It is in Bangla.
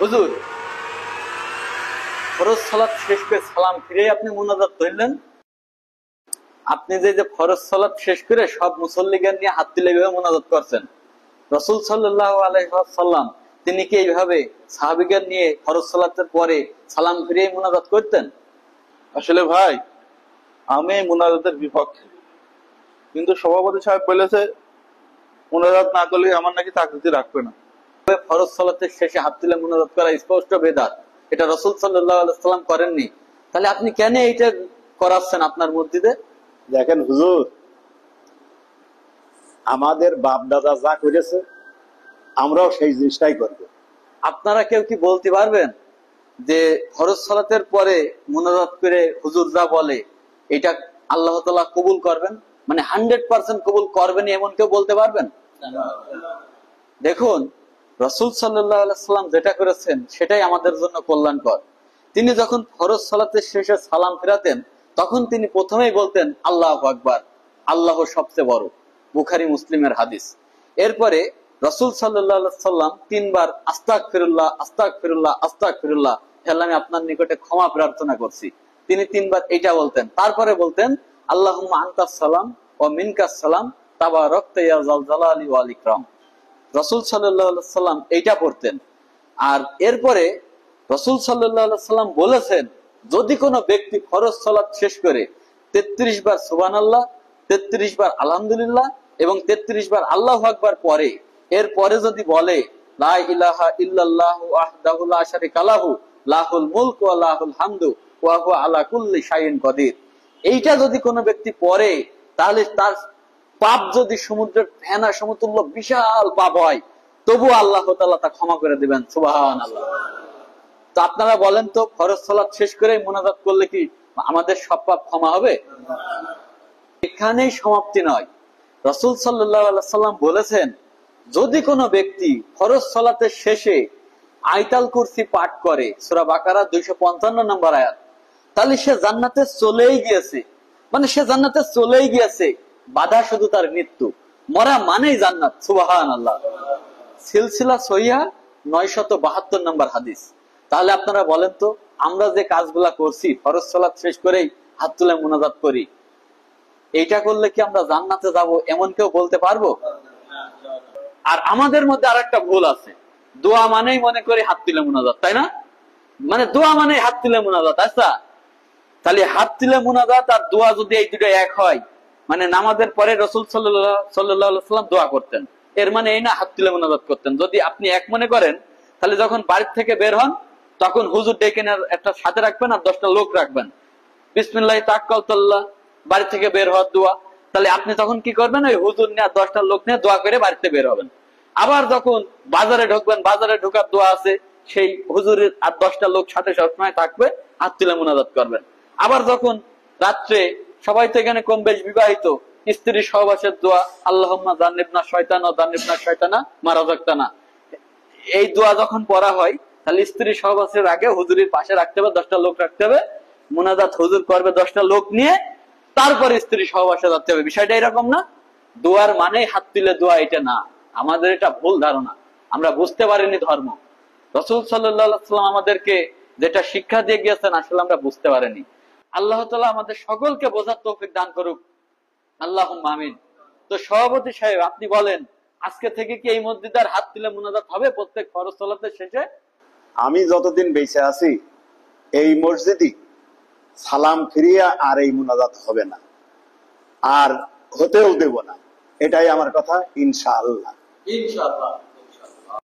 হুজুর, ফরজ সালাত শেষ করে সালাম ফিরে আপনি মুনাজাত ধরলেন। আপনি যে ফরজ সালাত শেষ করে সব মুসল্লিগণ নিয়ে হাত তুলে এইভাবে মুনাজাত করছেন, রাসূল সাল্লাল্লাহু আলাইহি ওয়াসাল্লাম তিনি কি এইভাবে সাহাবীগণ নিয়ে ফরজ সালাতের পরে সালাম ফিরে মুনাজাত করতেন? আসলে ভাই, আমি মুনাজাতের বিপক্ষে, কিন্তু সভাপতি সাহেব বলেছে মুনাজাত না করলে আমার নাকি চাকরিতে রাখবে না। ফরজ সালাতের শেষে হাত তুলে মুনাজাত করা স্পষ্ট বেদাত, এটা রাসূল সাল্লাল্লাহু আলাইহি ওয়াসাল্লাম করেননি। তাহলে আপনি কেন এইটা করাচ্ছেন আপনার মসজিদে? দেখেন হুজুর, আমাদের বাপ দাদা যা করেছে আমরাও সেই জিনিসটাই করব। আপনারা কেউ কি বলতে পারবেন যে ফরজ সালাতের পরে মুনাজাত করে হুজুর যা বলে এটা আল্লাহ তাআলা কবুল করবেন, মানে 100% কবুল করবেন, এমন কেউ বলতে পারবেন? দেখুন, রাসূল সাল্লাল্লাহু আলাইহি ওয়াসাল্লাম যেটা করেছেন সেটাই আমাদের জন্য কল্যাণকর। তিনি যখন ফরজ সালাতের শেষে সালাম ফেরাতেন তখন তিনি প্রথমেই বলতেন আল্লাহু আকবার, আল্লাহ সবচেয়ে বড়, বুখারী মুসলিমের হাদিস। এরপরে রাসূল সাল্লাল্লাহু আলাইহি ওয়াসাল্লাম 3 বার আস্তাগফিরুল্লাহ আস্তাগফিরুল্লাহ আস্তাগফিরুল্লাহ, হে আল্লাহ আমি আপনার নিকটে ক্ষমা প্রার্থনা করছি, তিনি 3 বার এটা বলতেন। তারপরে বলতেন আল্লাহুম্মা আনতাস সালাম ওয়া মিনকাস সালাম তাবারাকতা ইয়া যাল জালালি ওয়াল ইকরাম। রাসূল সাল্লাল্লাহু আলাইহি ওয়াসাল্লাম এইটা পড়তেন। আর এরপরে রাসূল সাল্লাল্লাহু আলাইহি ওয়াসাল্লাম বলেছেন যদি কোনো ব্যক্তি ফরজ সালাত শেষ করে 33 বার সুবহানাল্লাহ, 33 বার আলহামদুলিল্লাহ এবং 33 বার আল্লাহু আকবার পড়ে, এরপরে যদি বলে লা ইলাহা ইল্লাল্লাহু ওয়াহদাহু লা শারীকা লাহু লাহুল মুলকু ওয়া লাহুল হামদু ওয়া হুয়া আলা কুল্লি শাইইন কাদির, এইটা যদি কোনো ব্যক্তি পড়ে তাহলে তার পাপ যদি সমুদ্রের ফেনা সমতুল্য বিশাল পাপ হয় তবু আল্লাহ তাআলা তা ক্ষমা করে দিবেন। সুবহানাল্লাহ। তো আপনারা বলেন তো, ফরজ সালাত শেষ করে মুনাজাত করলে কি আমাদের সব পাপ ক্ষমা হবে? এখানেই সমাপ্তি নয়। রাসূল সাল্লাল্লাহু আলাইহি ওয়াসাল্লাম বলেছেন যদি কোনো ব্যক্তি ফরজ সালাতের শেষে আয়াতুল কুরসি পাঠ করে, সূরা বাকারা 255 নম্বর আয়াত, তাহলে সে জান্নাতে চলেই গিয়েছে, মানে সে জান্নাতে চলেই গিয়েছে, বাধা শুধু তার মৃত্যু, মরা মানেই জান্নাত। সুবহানাল্লাহ। সিলসিলা সহিহা 972 নম্বর হাদিস। তাহলে আপনারা বলেন তো, আমরা যে কাজগুলা করছি ফরজ সালাত শেষ করেই হাত তুলে মুনাজাত করি, এইটা করলে কি আমরা জান্নাতে যাব এমন কেউ বলতে পারবো? আর আমাদের মধ্যে আরেকটা ভুল আছে, দোয়া মানেই মনে করি হাত তুলে মুনাজাত, তাই না? মানে দোয়া মানেই হাত তুলে মুনাজাত। আচ্ছা, তাহলে হাত তুলে মুনাজাত আর দোয়া যদি এই দুটো এক হয়, মানে নামাজের পরে রাসূল সাল্লাল্লাহু আলাইহি ওয়াসাল্লাম দোয়া করতেন, এর মানে এই না হাত তুলে মুনাজাত করতেন। যদি আপনি এক মনে করেন তাহলে যখন বাড়ি থেকে বের হন তখন হুজুর ডেকে একটা সাথে রাখবেন আর 10টা লোক রাখবেন, বিসমিল্লাহি তাওয়াক্কালতুল্লাহ, বাড়ি থেকে বের হওয়ার দোয়া। তাহলে আপনি তখন কি করবেন, ওই হুজুর নিয়ে 10টা লোক নিয়ে দোয়া করে বাড়িতে বের হবেন। আবার যখন বাজারে ঢুকবেন, বাজারে ঢোকার দোয়া আছে, সেই হুজুরের আর 10টা লোক সাথে সবসময় থাকবে, হাত তুলে মুনাজাত করবেন। আবার যখন রাত্রে সবাই তো এখানে কম বেশ বিবাহিত, স্ত্রী সহবাসের দোয়া আল্লাহুম্মা জান্নিবনা শয়তানা ওয়া জান্নিবনা শয়তানা মা রাযাকতানা, এই দোয়া যখন পড়া হয় তাহলে স্ত্রী সহবাসের আগে হুজুরের পাশে রাখতে হবে, 10টা লোক রাখতে হবে, মুনাজাত হুজুর করবে 10টা লোক নিয়ে, তারপরে স্ত্রী সহবাসে যাচ্ছে হবে। বিষয়টা এরকম না, দোয়ার মানে হাত তুলে দোয়া এটা না। আমাদের এটা ভুল ধারণা, আমরা বুঝতে পারিনি ধর্ম। রাসূল সাল্লাল্লাহু আলাইহি ওয়াসাল্লাম আমাদেরকে যেটা শিক্ষা দিয়ে গিয়েছেন আসলে আমরা বুঝতে পারিনি। আল্লাহ তাআলা আমাদের সকলকে বোঝার তৌফিক দান করুক, আল্লাহুম্মা আমিন। তো সভাপতি সাহেব, আপনি বলেন আজকে থেকে কি এই মসজিদে আর হাত তুলে মুনাজাত হবে প্রত্যেক ফরজ সালাতের শেষে? আমি যতদিন বেঁচে আছি এই মসজিদে সালাম ফিরিয়া আর এই মুনাজাত হবে না, আর হতেও দেব না, এটাই আমার কথা, ইনশাআল্লাহ। ইনশাআল্লাহ।